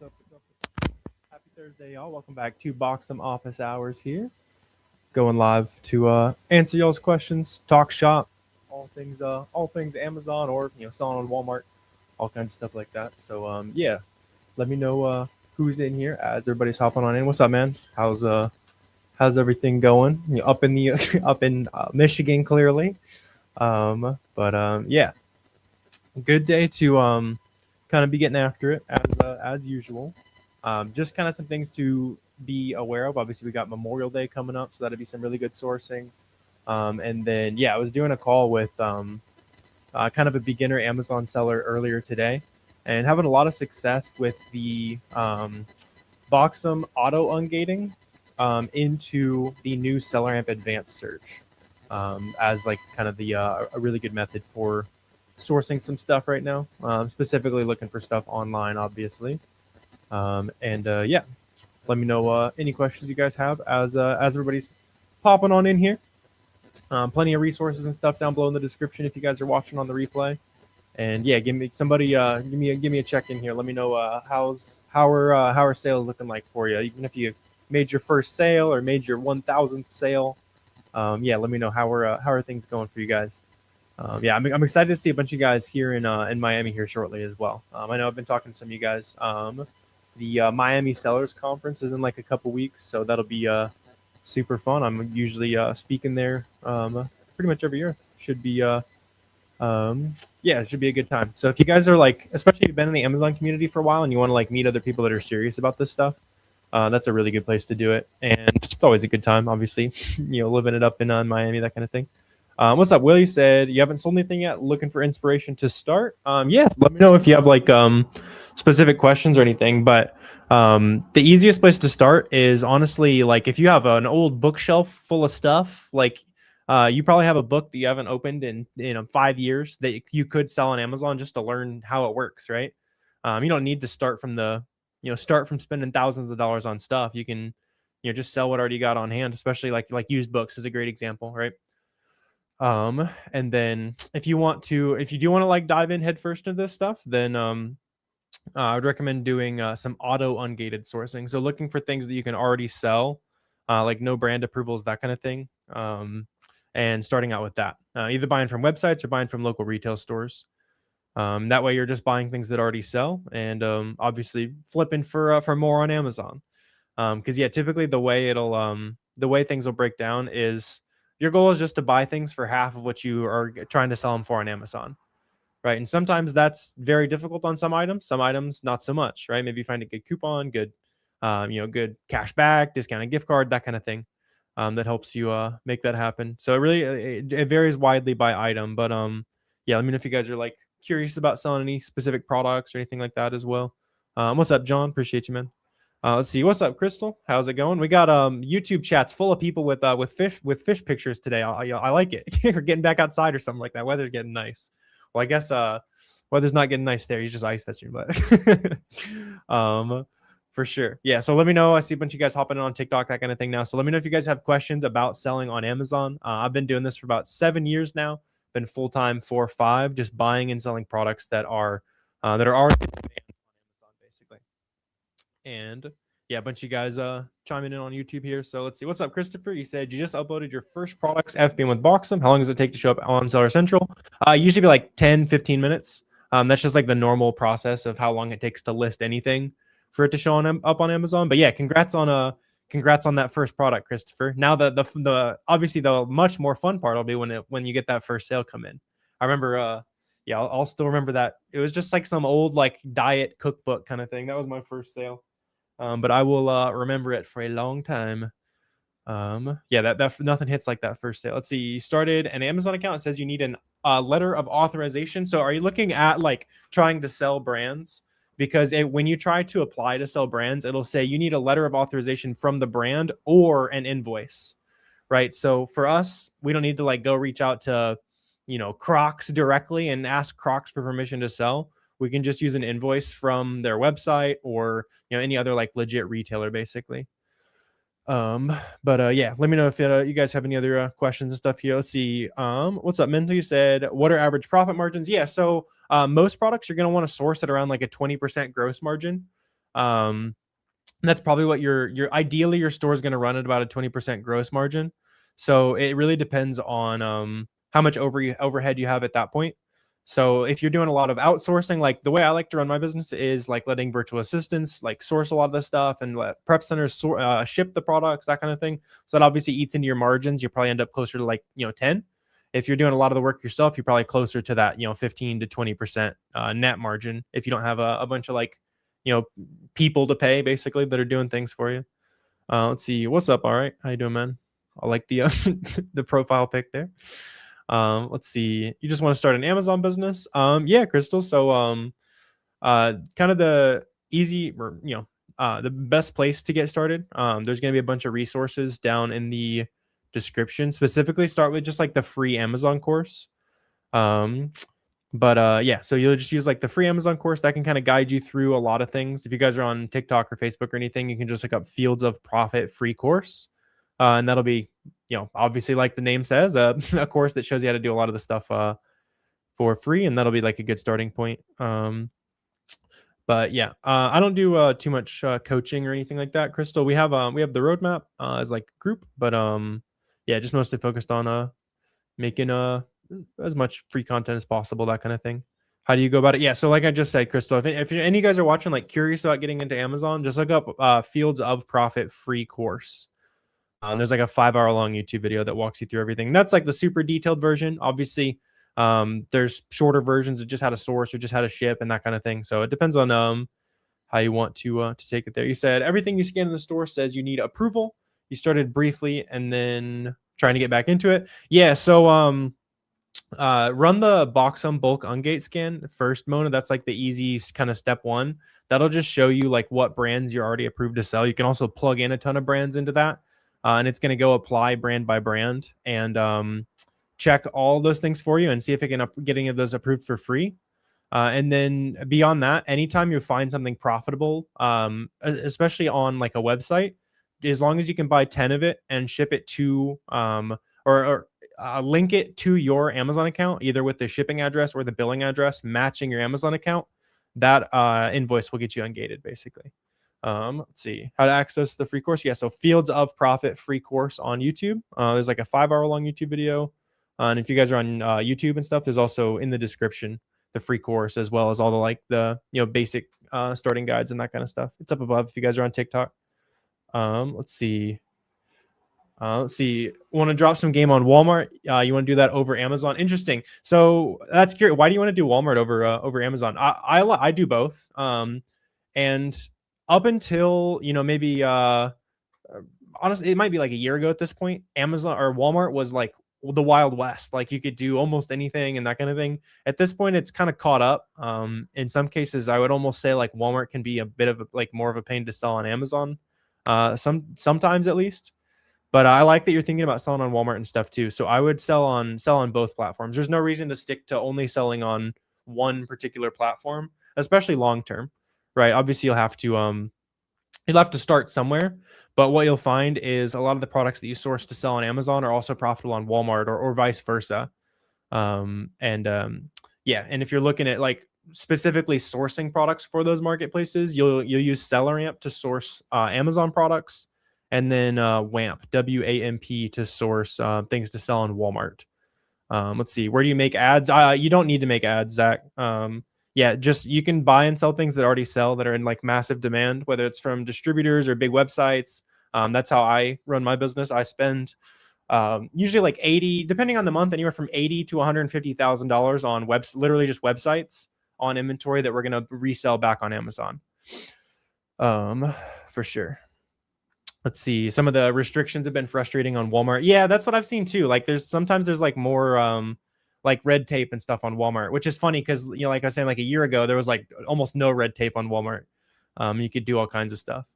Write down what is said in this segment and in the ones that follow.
What's up? Happy Thursday, y'all. Welcome back to Boxem Office Hours here. Going live to answer y'all's questions, talk shop, all things Amazon or selling on Walmart, all kinds of stuff like that. So yeah, let me know who's in here as everybody's hopping on in. What's up, man? How's everything going? Up in the up in Michigan, clearly. But yeah, good day to kind of be getting after it as usual. Just kind of some things to be aware of. Obviously, we got Memorial Day coming up, so that'll be some really good sourcing. And then yeah, I was doing a call with kind of a beginner Amazon seller earlier today, and having a lot of success with the Boxem auto ungating into the new SellerAmp advanced search as like kind of the a really good method for sourcing some stuff right now. Specifically looking for stuff online, obviously. And yeah, let me know any questions you guys have as everybody's popping on in here. Plenty of resources and stuff down below in the description if you guys are watching on the replay. And yeah, give me a check in here. Let me know how are sales looking like for you. Even if you made your first sale or made your 1,000th sale, yeah, let me know how are things going for you guys. Yeah, I'm excited to see a bunch of guys here in Miami here shortly as well. I know I've been talking to some of you guys. The Miami Sellers Conference is in like a couple weeks, so that'll be super fun. I'm usually speaking there pretty much every year. Should be yeah, it should be a good time. So if you guys are like, especially if you've been in the Amazon community for a while and you want to like meet other people that are serious about this stuff, that's a really good place to do it. And it's always a good time, obviously, living it up in Miami, that kind of thing. What's up, Will? You said you haven't sold anything yet. Looking for inspiration to start. Yeah, let me know if you have like specific questions or anything. But the easiest place to start is honestly like if you have an old bookshelf full of stuff, like you probably have a book that you haven't opened in 5 years that you could sell on Amazon just to learn how it works, right? You don't need to start from start from spending thousands of dollars on stuff. You can just sell what already got on hand, especially like used books is a great example, right? And then if you do want to like dive in headfirst into this stuff, then I would recommend doing some auto ungated sourcing. So looking for things that you can already sell, like no brand approvals, that kind of thing. And starting out with that, either buying from websites or buying from local retail stores. That way you're just buying things that already sell and obviously flipping for more on Amazon. Because yeah, typically the way things will break down is your goal is just to buy things for half of what you are trying to sell them for on Amazon, right? And sometimes that's very difficult on some items not so much, right? Maybe you find a good coupon, good good cash back, discounted gift card, that kind of thing. That helps you make that happen. So it varies widely by item, but yeah, let me know if you guys are like curious about selling any specific products or anything like that as well. What's up, John? Appreciate you, man. Let's see. What's up, Crystal? How's it going? We got YouTube chats full of people with fish pictures today. I like it. We're getting back outside or something like that. Weather's getting nice. Well, I guess weather's not getting nice there. He's just ice fishing, but for sure. Yeah. So let me know. I see a bunch of you guys hopping on TikTok, that kind of thing now. So let me know if you guys have questions about selling on Amazon. I've been doing this for about 7 years now. Been full time for 5, just buying and selling products that are already on Amazon, basically. And yeah, a bunch of you guys chiming in on YouTube here. So let's see. What's up, Christopher? You said you just uploaded your first products FBA with Boxem. How long does it take to show up on Seller Central? Usually be like 10, 15 minutes. That's just like the normal process of how long it takes to list anything for it to show up on Amazon. But yeah, congrats on that first product, Christopher. Now the obviously the much more fun part will be when you get that first sale come in. I remember yeah, I'll still remember that. It was just like some old like diet cookbook kind of thing. That was my first sale. But I will remember it for a long time. Yeah, that nothing hits like that first sale. Let's see. You started an Amazon account. It says you need a letter of authorization. So are you looking at like trying to sell brands? Because when you try to apply to sell brands, it'll say you need a letter of authorization from the brand or an invoice, right? So for us, we don't need to like go reach out to, Crocs directly and ask Crocs for permission to sell. We can just use an invoice from their website or, any other like legit retailer, basically. But yeah, let me know if you guys have any other questions and stuff here. Let's see. What's up, Mental? You said, what are average profit margins? Yeah, so most products you're going to want to source at around like a 20% gross margin. And that's probably what your ideally your store is going to run at about a 20% gross margin. So it really depends on how much overhead you have at that point. So if you're doing a lot of outsourcing, like the way I like to run my business is like letting virtual assistants like source a lot of this stuff and let prep centers ship the products, that kind of thing. So that obviously eats into your margins. You probably end up closer to like 10. If you're doing a lot of the work yourself, you're probably closer to that 15 to 20% net margin. If you don't have a bunch of like people to pay basically that are doing things for you. Let's see. What's up? All right. How you doing, man? I like the the profile pic there. Let's see. You just want to start an Amazon business? Yeah, Crystal. So kind of the easy or the best place to get started. There's going to be a bunch of resources down in the description. Specifically, start with just like the free Amazon course. But yeah, so you'll just use like the free Amazon course that can kind of guide you through a lot of things. If you guys are on TikTok or Facebook or anything, you can just look up Fields of Profit free course. And that'll be, obviously like the name says, a course that shows you how to do a lot of the stuff for free. And that'll be like a good starting point. But yeah, I don't do too much coaching or anything like that, Crystal. We have the roadmap as like a group, but yeah, just mostly focused on making as much free content as possible, that kind of thing. How do you go about it? Yeah, so like I just said, Crystal, if any of you guys are watching, like curious about getting into Amazon, just look up Fields of Profit free course. There's like a 5-hour long YouTube video that walks you through everything. That's like the super detailed version. Obviously, there's shorter versions of just how to source or just how to ship and that kind of thing. So it depends on how you want to take it there. You said everything you scan in the store says you need approval. You started briefly and then trying to get back into it. Yeah, so run the Boxem bulk ungate scan first, Mona. That's like the easy kind of step one. That'll just show you like what brands you're already approved to sell. You can also plug in a ton of brands into that, and it's going to go apply brand by brand and check all those things for you and see if it can get any of those approved for free. And then beyond that, anytime you find something profitable, especially on like a website, as long as you can buy 10 of it and ship it to or link it to your Amazon account, either with the shipping address or the billing address matching your Amazon account, that invoice will get you ungated basically. Let's see how to access the free course. Yeah, so Fields of Profit free course on YouTube. There's like a 5-hour long YouTube video. And if you guys are on YouTube and stuff, there's also in the description the free course, as well as all the like the basic starting guides and that kind of stuff. It's up above if you guys are on TikTok. Let's see. Want to drop some game on Walmart? You want to do that over Amazon? Interesting. So that's curious. Why do you want to do Walmart over Amazon? I do both. And up until maybe honestly, it might be like a year ago at this point, Amazon or Walmart was like the Wild West. Like you could do almost anything and that kind of thing. At this point, it's kind of caught up. In some cases, I would almost say like Walmart can be a bit of more of a pain to sell on Amazon. Sometimes at least. But I like that you're thinking about selling on Walmart and stuff too. So I would sell on both platforms. There's no reason to stick to only selling on one particular platform, especially long term, right? Obviously, you'll have to start somewhere. But what you'll find is a lot of the products that you source to sell on Amazon are also profitable on Walmart or vice versa. Yeah, and if you're looking at like specifically sourcing products for those marketplaces, you'll use SellerAmp to source Amazon products. And then WAMP, W-A-M-P, to source things to sell on Walmart. Let's see. Where do you make ads? You don't need to make ads, Zach. Yeah, just you can buy and sell things that already sell that are in like massive demand, whether it's from distributors or big websites. That's how I run my business. I spend usually like 80, depending on the month, anywhere from $80,000 to $150,000 on literally just websites on inventory that we're going to resell back on Amazon. For sure. Let's see. Some of the restrictions have been frustrating on Walmart. Yeah, that's what I've seen too. Like sometimes there's like more like red tape and stuff on Walmart, which is funny because like I was saying, like a year ago, there was like almost no red tape on Walmart. You could do all kinds of stuff.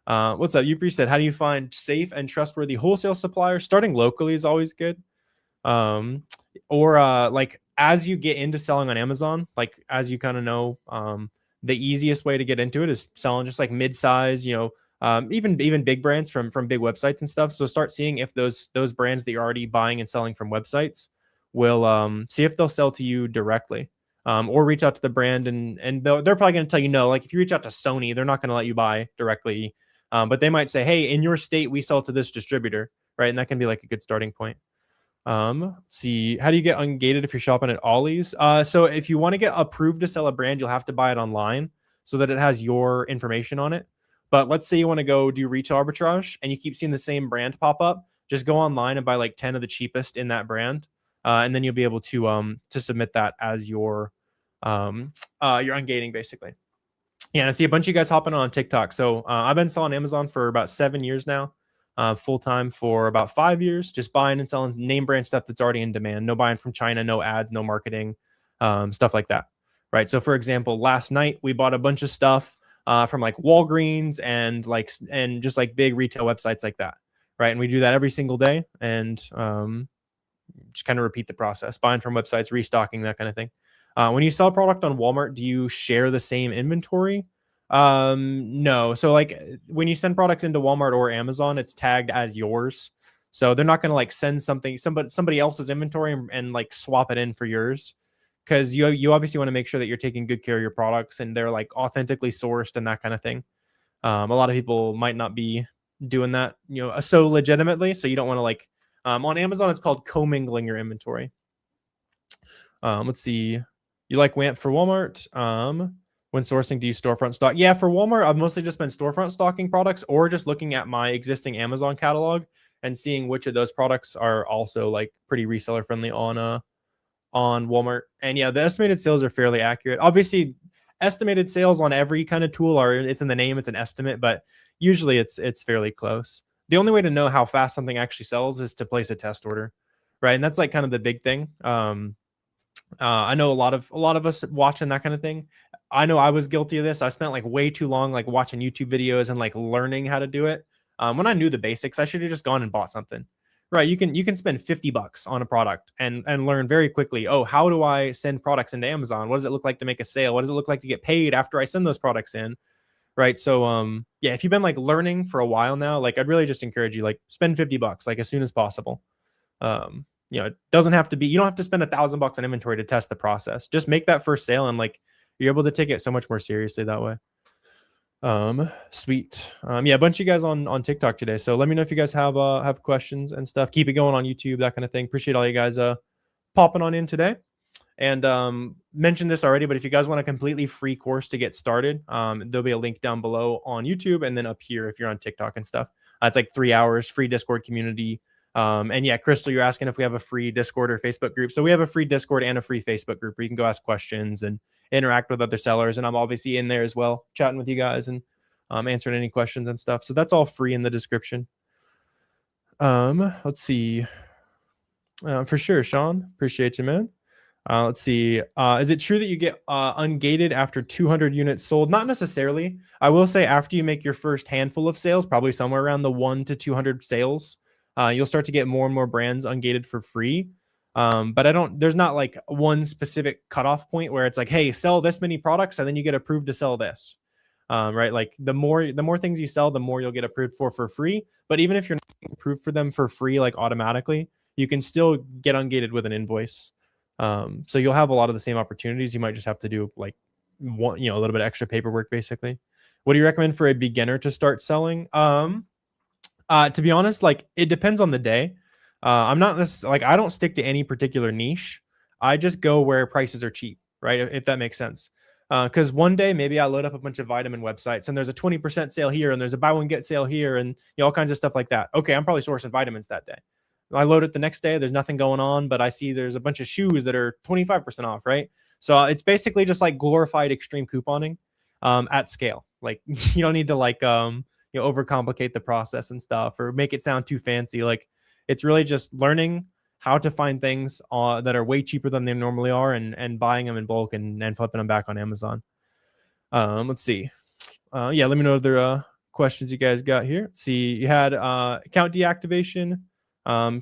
What's up? You said, how do you find safe and trustworthy wholesale suppliers? Starting locally is always good. Or like as you get into selling on Amazon, like as you kind of know, the easiest way to get into it is selling just like mid-size, even big brands from big websites and stuff. So start seeing if those brands that you're already buying and selling from websites will see if they'll sell to you directly. or reach out to the brand, and they're probably going to tell you no. Like if you reach out to Sony, they're not going to let you buy directly, but they might say, hey, in your state we sell to this distributor, right? And that can be like a good starting point. Let's see, how do you get ungated if you're shopping at Ollie's? So if you want to get approved to sell a brand, you'll have to buy it online so that it has your information on it. But let's say you want to go do retail arbitrage and you keep seeing the same brand pop up, just go online and buy like 10 of the cheapest in that brand, and then you'll be able to submit that as your ungating basically. Yeah, and I see a bunch of you guys hopping on TikTok. So I've been selling Amazon for about 7 years now, full time for about 5 years, just buying and selling name brand stuff that's already in demand. No buying from China, no ads, no marketing, stuff like that. Right. So for example, last night we bought a bunch of stuff from like Walgreens and just like big retail websites like that. Right. And we do that every single day, and just kind of repeat the process, buying from websites, restocking, that kind of thing. When you sell a product on Walmart, do you share the same inventory? No. So like when you send products into Walmart or Amazon, it's tagged as yours. So they're not going to like send somebody else's inventory and like swap it in for yours, because you obviously want to make sure that you're taking good care of your products and they're like authentically sourced and that kind of thing. A lot of people might not be doing that, so legitimately. So you don't want to like, on Amazon, it's called commingling your inventory. Let's see. You like WAMP for Walmart? When sourcing, do you storefront stock? Yeah, for Walmart, I've mostly just been storefront stocking products or just looking at my existing Amazon catalog and seeing which of those products are also like pretty reseller friendly on Walmart. And yeah, the estimated sales are fairly accurate. Obviously, estimated sales on every kind of tool it's in the name, it's an estimate, but usually it's fairly close. The only way to know how fast something actually sells is to place a test order, right? And that's like kind of the big thing. I know a lot of us watching that kind of thing. I know I was guilty of this. I spent like way too long like watching YouTube videos and like learning how to do it. When I knew the basics, I should have just gone and bought something. Right? You can spend $50 on a product and learn very quickly. Oh, how do I send products into Amazon? What does it look like to make a sale? What does it look like to get paid after I send those products in? Right? So yeah, if you've been like learning for a while now, like I'd really just encourage you, like spend $50 like as soon as possible. It doesn't have to be, you don't have to spend $1,000 on inventory to test the process. Just make that first sale and like you're able to take it so much more seriously that way. Sweet. Yeah, a bunch of you guys on TikTok today. So let me know if you guys have questions and stuff. Keep it going on YouTube, that kind of thing. Appreciate all you guys popping on in today. And mentioned this already, but if you guys want a completely free course to get started, there'll be a link down below on YouTube and then up here if you're on TikTok and stuff. It's like 3 hours, free Discord community. And yeah, Crystal, you're asking if we have a free Discord or Facebook group. So we have a free Discord and a free Facebook group where you can go ask questions and interact with other sellers. And I'm obviously in there as well, chatting with you guys and answering any questions and stuff. So that's all free in the description. Let's see. For sure, Sean. Appreciate you, man. Let's see. Is it true that you get ungated after 200 units sold? Not necessarily. I will say after you make your first handful of sales, probably somewhere around the 1 to 200 sales, you'll start to get more and more brands ungated for free. But there's not like one specific cutoff point where it's like, hey, sell this many products and then you get approved to sell this. Right? Like the more things you sell, the more you'll get approved for free. But even if you're not approved for them for free, like automatically, you can still get ungated with an invoice. So you'll have a lot of the same opportunities. You might just have to do like a little bit of extra paperwork basically. What do you recommend for a beginner to start selling? To be honest, like it depends on the day. I'm not necessarily like, I don't stick to any particular niche. I just go where prices are cheap, right? If that makes sense. Because one day maybe I load up a bunch of vitamin websites and there's a 20% sale here and there's a buy one get sale here and all kinds of stuff like that. Okay, I'm probably sourcing vitamins that day. I load it the next day, there's nothing going on, but I see there's a bunch of shoes that are 25% off, right? So it's basically just like glorified extreme couponing at scale. Like you don't need to like overcomplicate the process and stuff or make it sound too fancy. Like it's really just learning how to find things that are way cheaper than they normally are and buying them in bulk and flipping them back on Amazon. Let's see. Yeah, let me know other questions you guys got here. Let's see, you had account deactivation,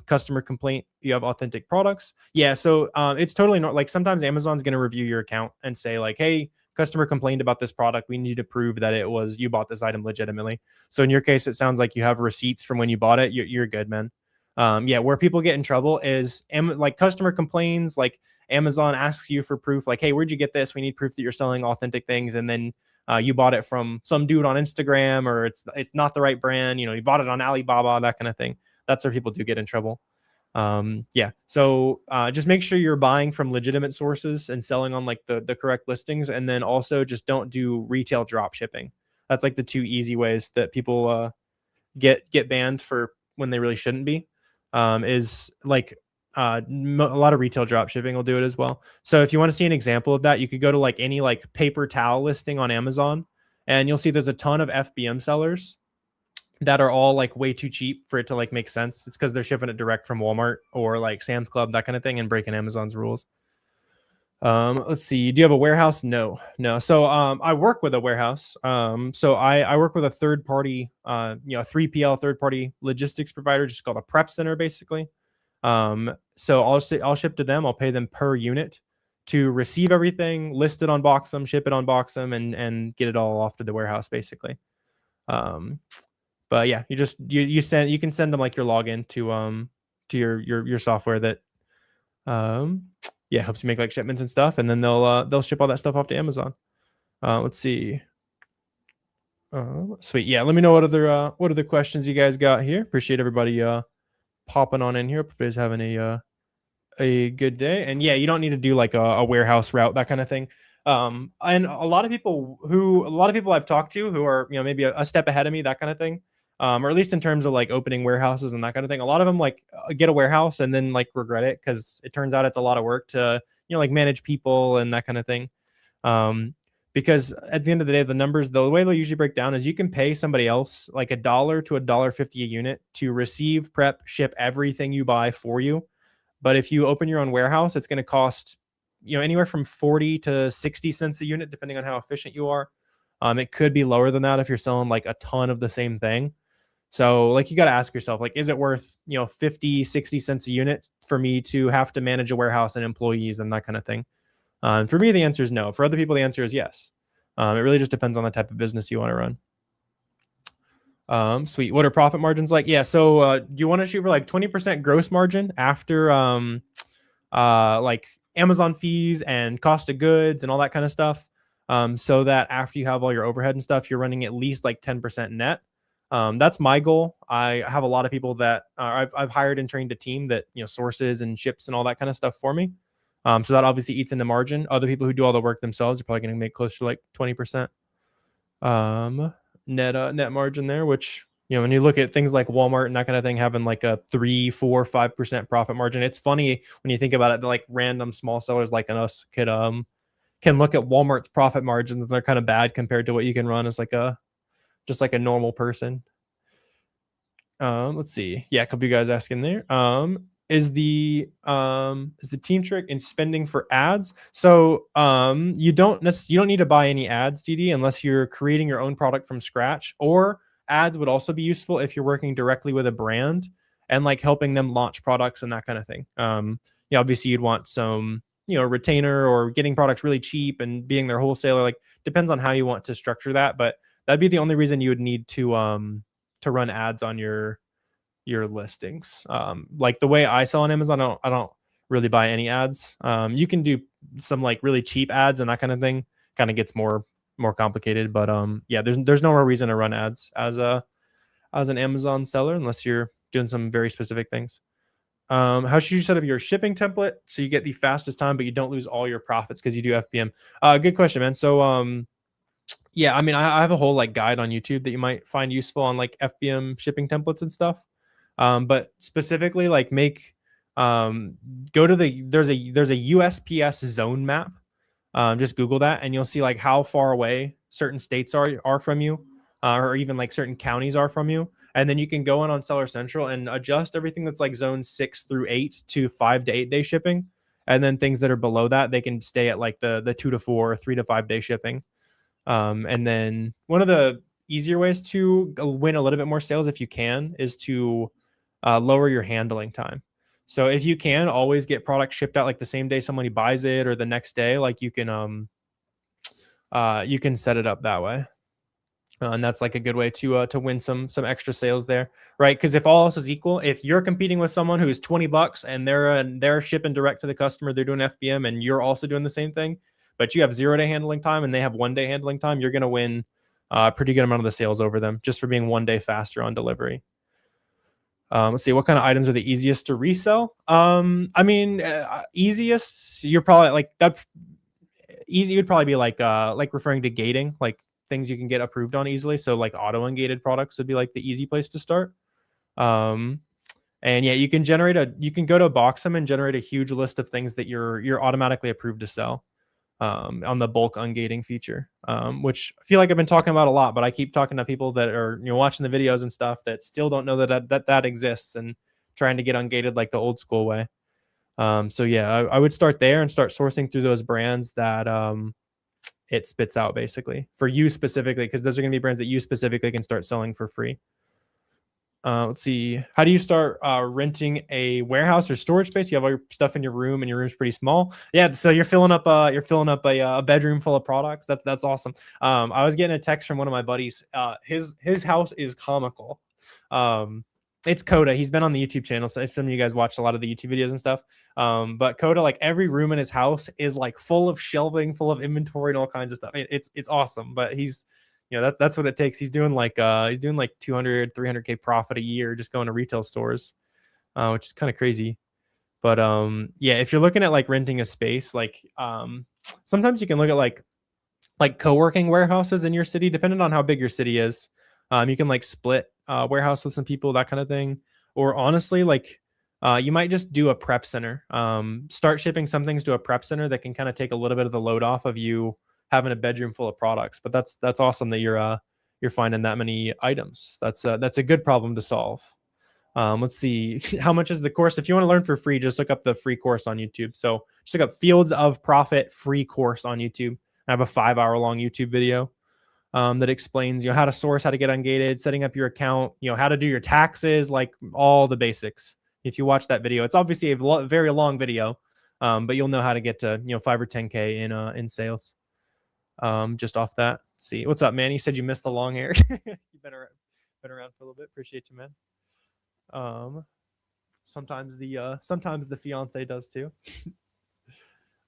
customer complaint, you have authentic products. Yeah, so it's totally not like sometimes Amazon's going to review your account and say like, hey, customer complained about this product. We need to prove that you bought this item legitimately. So in your case, it sounds like you have receipts from when you bought it. You're good, man. Yeah, where people get in trouble is like customer complains, like Amazon asks you for proof, like, hey, where'd you get this? We need proof that you're selling authentic things. And then you bought it from some dude on Instagram, or it's not the right brand. You bought it on Alibaba, that kind of thing. That's where people do get in trouble. Yeah. So just make sure you're buying from legitimate sources and selling on like the correct listings. And then also just don't do retail drop shipping. That's like the two easy ways that people get banned for when they really shouldn't be. Is like a lot of retail drop shipping will do it as well. So if you want to see an example of that, you could go to like any like paper towel listing on Amazon, and you'll see there's a ton of FBM sellers that are all like way too cheap for it to like make sense. It's because they're shipping it direct from Walmart or like Sam's Club, that kind of thing, and breaking Amazon's rules. Let's see. Do you have a warehouse? No. So I work with a warehouse. So I work with a third party, a 3PL third party logistics provider, just called a prep center, basically. So I'll ship to them. I'll pay them per unit to receive everything, list it on Boxem, ship it on Boxem, and get it all off to the warehouse, basically. But yeah, you can send them like your login to your software that helps you make like shipments and stuff, and then they'll ship all that stuff off to Amazon. Let's see. Sweet. Yeah, let me know what other questions you guys got here. Appreciate everybody popping on in here. Hope you guys having a good day. And yeah, you don't need to do like a warehouse route, that kind of thing. And a lot of people I've talked to who are maybe a step ahead of me, that kind of thing. Or at least in terms of like opening warehouses and that kind of thing. A lot of them like get a warehouse and then like regret it because it turns out it's a lot of work to like manage people and that kind of thing. Because at the end of the day, the way they'll usually break down is you can pay somebody else like $1 to $1.50 a unit to receive, prep, ship everything you buy for you. But if you open your own warehouse, it's going to cost anywhere from 40 to 60 cents a unit, depending on how efficient you are. It could be lower than that if you're selling like a ton of the same thing. So like you got to ask yourself, like, is it worth 50, 60 cents a unit for me to have to manage a warehouse and employees and that kind of thing? For me, the answer is no. For other people, the answer is yes. It really just depends on the type of business you want to run. Sweet. What are profit margins like? Yeah. So you want to shoot for like 20% gross margin after like Amazon fees and cost of goods and all that kind of stuff. So that after you have all your overhead and stuff, you're running at least like 10% net. That's my goal. I have a lot of people that I've hired and trained a team that sources and ships and all that kind of stuff for me. So that obviously eats into margin. Other people who do all the work themselves are probably going to make close to like 20% net margin there, which when you look at things like Walmart and that kind of thing, having like a 3, 4, 5% profit margin, it's funny when you think about it. Like random small sellers like us can look at Walmart's profit margins and they're kind of bad compared to what you can run as like just like a normal person. Let's see. Yeah, a couple of you guys asking there. Is the team trick in spending for ads? So you don't need to buy any ads, DD, unless you're creating your own product from scratch. Or ads would also be useful if you're working directly with a brand and like helping them launch products and that kind of thing. Obviously you'd want some retainer or getting products really cheap and being their wholesaler. Like depends on how you want to structure that, but that'd be the only reason you would need to run ads on your listings. Like the way I sell on Amazon, I don't really buy any ads. You can do some like really cheap ads and that kind of thing. Kind of gets more complicated, but yeah, there's no more reason to run ads as an Amazon seller unless you're doing some very specific things. How should you set up your shipping template so you get the fastest time, but you don't lose all your profits because you do FBM? Good question, man. So yeah, I mean, I have a whole like guide on YouTube that you might find useful on like FBM shipping templates and stuff. But specifically like go to there's a USPS zone map. Just Google that and you'll see like how far away certain states are from you, or even like certain counties are from you. And then you can go on Seller Central and adjust everything that's like zone 6 through 8 to 5 to 8 day shipping. And then things that are below that, they can stay at like the 2 to 4 or 3 to 5 day shipping. And then one of the easier ways to win a little bit more sales, if you can, is to lower your handling time. So if you can always get product shipped out like the same day somebody buys it or the next day, like you can set it up that way. And that's like a good way to win some extra sales there, right? Because if all else is equal, if you're competing with someone who's $20 and they're shipping direct to the customer, they're doing FBM, and you're also doing the same thing, but you have 0-day handling time and they have 1-day handling time, you're going to win a pretty good amount of the sales over them just for being 1 day faster on delivery. Let's see, what kind of items are the easiest to resell? I mean, easiest, you're probably like that. Easy would probably be like referring to gating, like things you can get approved on easily. So like auto ungated products would be like the easy place to start. Um, and yeah, you can go to Boxem and generate a huge list of things that you're automatically approved to sell on the bulk ungating feature, which I feel like I've been talking about a lot, but I keep talking to people that are watching the videos and stuff that still don't know that exists and trying to get ungated like the old school way. So yeah, I would start there and start sourcing through those brands that it spits out basically for you specifically, because those are going to be brands that you specifically can start selling for free. Let's see. How do you start renting a warehouse or storage space? You have all your stuff in your room, and your room's pretty small. Yeah, so you're filling up a bedroom full of products. That's awesome. I was getting a text from one of my buddies. His house is comical. It's Coda. He's been on the YouTube channel, so if some of you guys watched a lot of the YouTube videos and stuff. But Coda, like every room in his house is like full of shelving, full of inventory and all kinds of stuff. It's awesome. But he's that's what it takes. He's doing like 200, 300K profit a year just going to retail stores, which is kind of crazy. But yeah, if you're looking at like renting a space, like sometimes you can look at like co-working warehouses in your city, depending on how big your city is. You can like split warehouse with some people, that kind of thing. Or honestly, like you might just do a prep center. Start shipping some things to a prep center that can kind of take a little bit of the load off of you having a bedroom full of products. But that's awesome that you're finding that many items. That's a good problem to solve. Let's see, how much is the course? If you want to learn for free, just look up the free course on YouTube. So just look up Fields of Profit free course on YouTube. I have a 5-hour-long YouTube video that explains how to source, how to get ungated, setting up your account, how to do your taxes, like all the basics. If you watch that video, it's obviously a very long video, but you'll know how to get to 5 or 10K in sales. Just off that. Let's see, what's up, man? You said you missed the long hair. You've been around for a little bit. Appreciate you, man. Sometimes the fiance does too.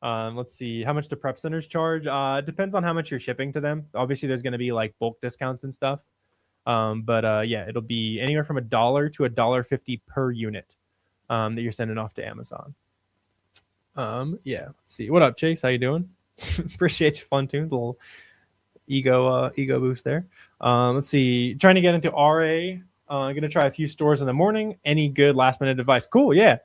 Let's see, how much do prep centers charge? Depends on how much you're shipping to them. Obviously, there's going to be like bulk discounts and stuff. But yeah, it'll be anywhere from $1 to $1.50 per unit that you're sending off to Amazon. Yeah, let's see. What up, Chase? How you doing? Appreciate you, Fun Tunes. A little ego boost there. Let's see. Trying to get into RA. I'm gonna try a few stores in the morning. Any good last minute advice? Cool. Yeah.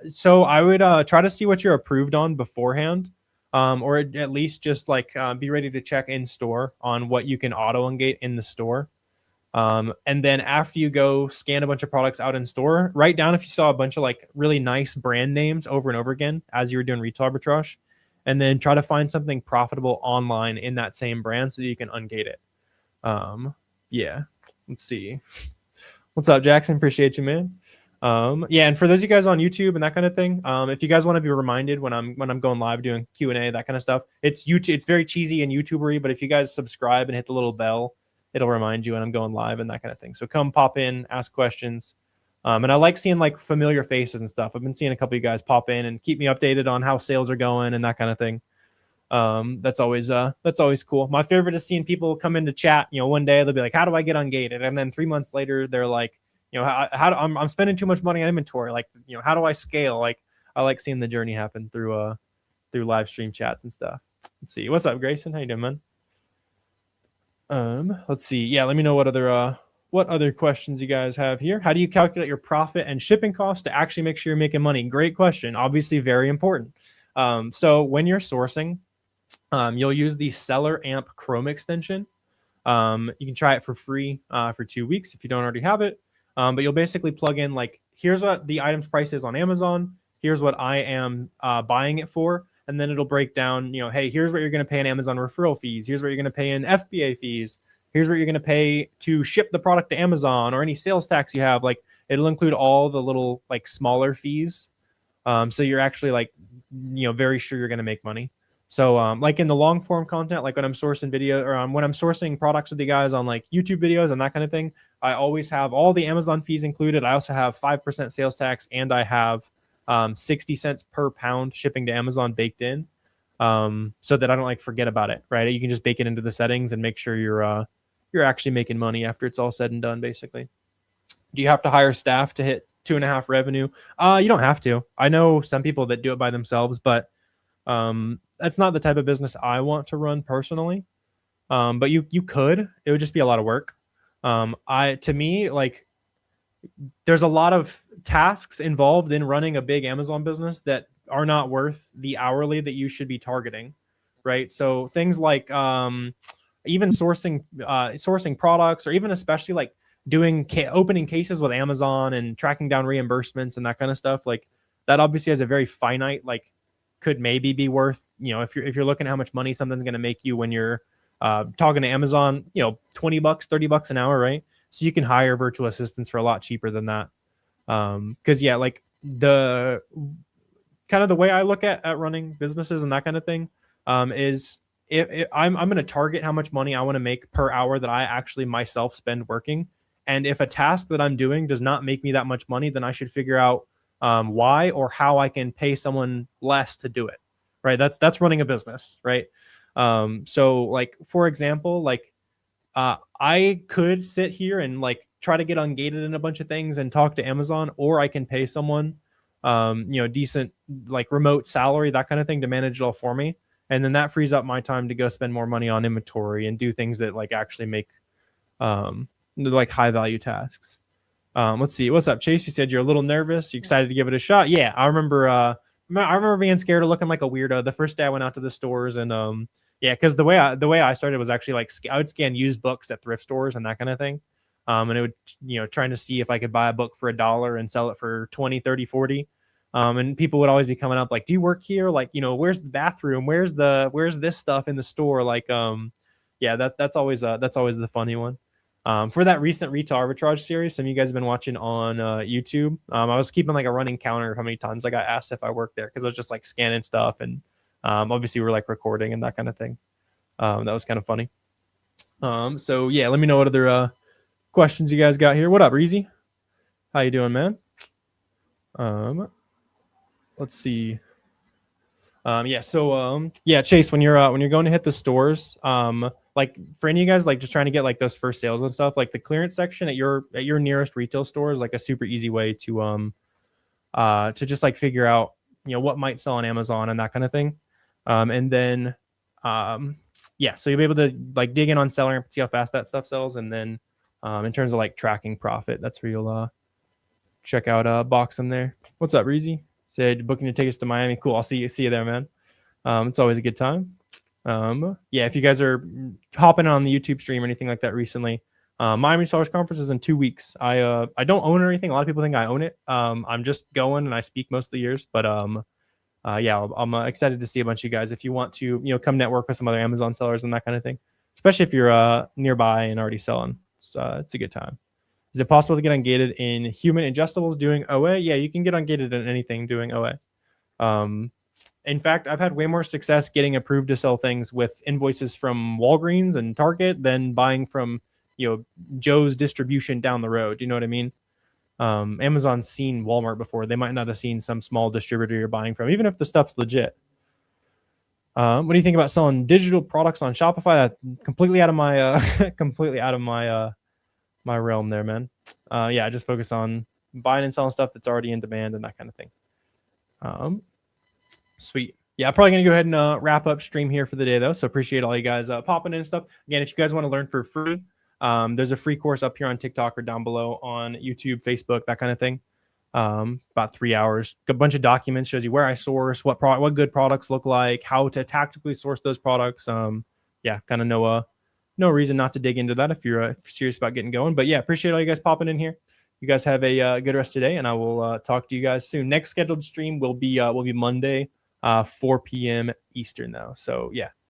So I would try to see what you're approved on beforehand, or at least just like be ready to check in store on what you can auto ungate in the store. And then after you go scan a bunch of products out in store, write down if you saw a bunch of like really nice brand names over and over again as you were doing retail arbitrage, and then try to find something profitable online in that same brand so that you can ungate it. Yeah, let's see. What's up, Jackson? Appreciate you, man. Yeah, and for those of you guys on YouTube and that kind of thing, if you guys want to be reminded when I'm going live doing Q&A, that kind of stuff, it's YouTube. It's very cheesy and YouTubery, but if you guys subscribe and hit the little bell, it'll remind you when I'm going live and that kind of thing. So come pop in, ask questions. And I like seeing like familiar faces and stuff. I've been seeing a couple of you guys pop in and keep me updated on how sales are going and that kind of thing. That's always cool. My favorite is seeing people come into chat. One day they'll be like, "How do I get ungated?" And then 3 months later, they're like, I'm spending too much money on inventory. Like, how do I scale? Like, I like seeing the journey happen through live stream chats and stuff. Let's see. What's up, Grayson? How you doing, man? Let's see. Yeah, let me know what other questions you guys have here. How do you calculate your profit and shipping costs to actually make sure you're making money? Great question. Obviously, very important. So when you're sourcing, you'll use the SellerAmp Chrome extension. You can try it for free for 2 weeks if you don't already have it. But you'll basically plug in like, here's what the item's price is on Amazon. Here's what I am buying it for. And then it'll break down, hey, here's what you're going to pay in Amazon referral fees. Here's what you're going to pay in FBA fees. Here's what you're going to pay to ship the product to Amazon or any sales tax you have. Like, it'll include all the little like smaller fees. So you're actually like, very sure you're going to make money. So like in the long form content, like when I'm sourcing video or when I'm sourcing products with you guys on like YouTube videos and that kind of thing, I always have all the Amazon fees included. I also have 5% sales tax, and I have 60 cents per pound shipping to Amazon baked in, so that I don't like forget about it. Right, you can just bake it into the settings and make sure you're actually making money after it's all said and done. Basically, do you have to hire staff to hit 2.5 revenue? You don't have to. I know some people that do it by themselves, but that's not the type of business I want to run personally. But you could. It would just be a lot of work. To me, like, there's a lot of tasks involved in running a big Amazon business that are not worth the hourly that you should be targeting, right? So things like even sourcing products, or even especially like doing opening cases with Amazon and tracking down reimbursements and that kind of stuff. Like that obviously has a very finite, like, could maybe be worth, if you're looking at how much money something's going to make you when you're talking to Amazon, $20, $30 an hour, right? So you can hire virtual assistants for a lot cheaper than that. Because like the kind of the way I look at running businesses and that kind of thing is if I'm going to target how much money I want to make per hour that I actually myself spend working. And if a task that I'm doing does not make me that much money, then I should figure out why or how I can pay someone less to do it. Right. That's running a business. Right. So like, for example, like I could sit here and like try to get ungated in a bunch of things and talk to Amazon, or I can pay someone, decent, like remote salary, that kind of thing, to manage it all for me. And then that frees up my time to go spend more money on inventory and do things that like actually make like high value tasks. Let's see. What's up, Chase? You said you're a little nervous. You excited to give it a shot? Yeah, I remember being scared of looking like a weirdo the first day I went out to the stores, and yeah, because the way I started was actually like I would scan used books at thrift stores and that kind of thing, and it would trying to see if I could buy a book for $1 and sell it for 20, 30, 40. And people would always be coming up like, "Do you work here? Like, where's the bathroom? Where's this stuff in the store?" Like, yeah, that's always the funny one. For that recent retail arbitrage series, some of you guys have been watching on YouTube. I was keeping like a running counter of how many times I got asked if I worked there, because I was just like scanning stuff, and obviously we're like recording and that kind of thing. That was kind of funny. So yeah, let me know what other questions you guys got here. What up, Reezy? How you doing, man? Let's see. Yeah. So yeah, Chase, when you're going to hit the stores, like for any of you guys like just trying to get like those first sales and stuff, like the clearance section at your nearest retail store is like a super easy way to just like figure out what might sell on Amazon and that kind of thing. And then yeah, so you'll be able to like dig in on SellerAmp and see how fast that stuff sells. And then in terms of like tracking profit, that's where you'll check out Boxem there. What's up, Reezy? Said booking your tickets to Miami. Cool. I'll see you there, man. It's always a good time. Yeah, if you guys are hopping on the YouTube stream or anything like that recently, Miami Sellers Conference is in 2 weeks. I don't own it or anything. A lot of people think I own it. I'm just going and I speak most of the years, but yeah, I'm excited to see a bunch of you guys. If you want to come network with some other Amazon sellers and that kind of thing, especially if you're nearby and already selling, it's a good time. Is it possible to get ungated in human ingestibles doing OA? Yeah, you can get ungated in anything doing OA. In fact, I've had way more success getting approved to sell things with invoices from Walgreens and Target than buying from Joe's distribution down the road. You know what I mean? Amazon's seen Walmart before. They might not have seen some small distributor you're buying from, even if the stuff's legit. What do you think about selling digital products on Shopify? That's completely out of my my realm there, man. Yeah, I just focus on buying and selling stuff that's already in demand and that kind of thing. Sweet. Yeah, I'm probably going to go ahead and wrap up stream here for the day, though. So appreciate all you guys popping in and stuff. Again, if you guys want to learn for free, there's a free course up here on TikTok or down below on YouTube, Facebook, that kind of thing. About 3 hours. A bunch of documents, shows you where I source, what good products look like, how to tactically source those products. Yeah, kind of no reason not to dig into that if you're serious about getting going. But yeah, appreciate all you guys popping in here. You guys have a good rest of the day, and I will talk to you guys soon. Next scheduled stream will be Monday, 4 p.m. Eastern, though. So yeah,